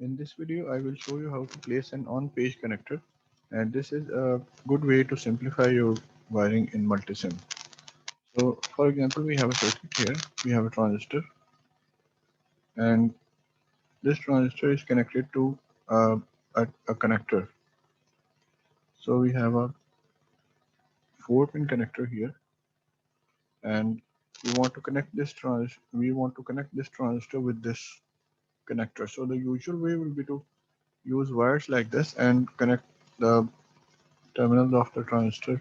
In this video, I will show you how to place an on-page connector, and this is a good way to simplify your wiring in Multisim. So, for example, we have a circuit here, we have a transistor, and this transistor is connected to a connector. So we have a 4-pin connector here, and we want to connect this transistor with this connector. So the usual way will be to use wires like this and connect the terminals of the transistor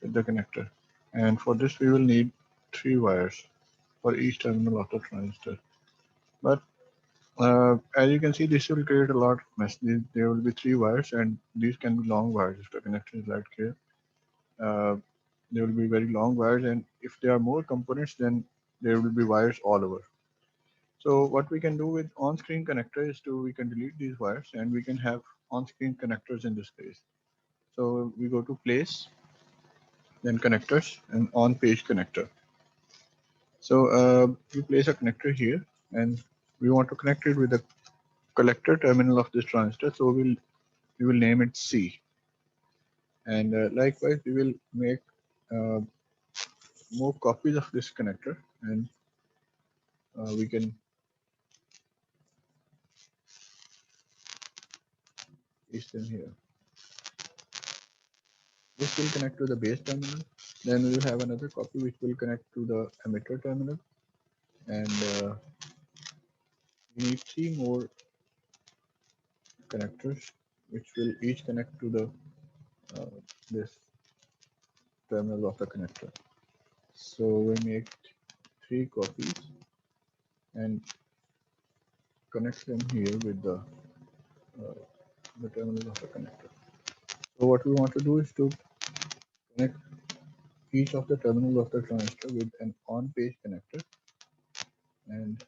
with the connector. And for this we will need 3 wires for each terminal of the transistor. But as you can see, this will create a lot of mess. There will be 3 wires, and these can be long wires if the connection is right here. Uh, there will be very long wires, and if there are more components, then there will be wires all over. So what we can do with on-screen connector is we can delete these wires and we can have on-screen connectors in this case. So we go to place, then connectors, and on-page connector. So we place a connector here, and we want to connect it with the collector terminal of this transistor. So we will name it C, and likewise we will make uh, more copies of this connector, and we can paste them here. This will connect to the base terminal. Then we will have another copy which will connect to the emitter terminal, and we need 3 more connectors which will each connect to the this terminal of the connector. So we make 3 copies and connect them here with the terminal of the connector. So what we want to do is to connect each of the terminals of the transistor with an on-page connector and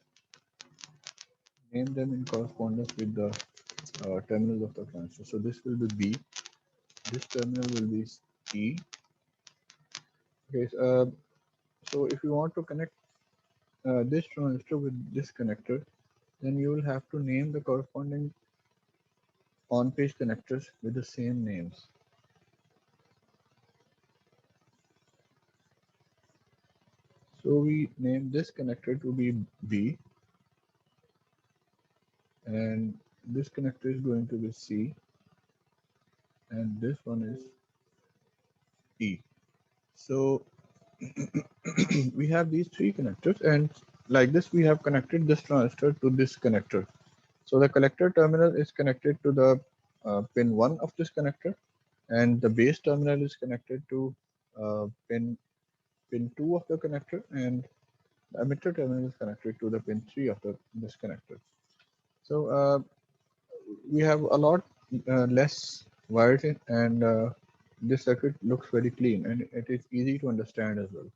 name them in correspondence with the terminals of the transistor. So this will be B, this terminal will be E. Okay, so if you want to connect this transistor with this connector, then you will have to name the corresponding on-page connectors with the same names. So we name this connector to be B, and this connector is going to be C, and this one is E. So we have these 3 connectors, and like this we have connected this transistor to this connector. So the collector terminal is connected to the pin 1 of this connector, and the base terminal is connected to pin 2 of the connector, and the emitter terminal is connected to the pin 3 of this connector. So we have a lot less wires in, and this circuit looks very clean, and it is easy to understand as well.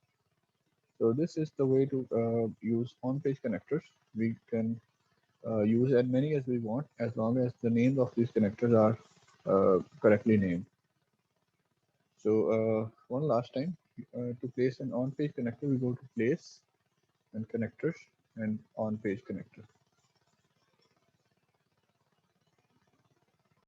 So this is the way to use on-page connectors. We can use as many as we want as long as the names of these connectors are correctly named. So one last time, to place an on-page connector, we go to place and connectors and on-page connector.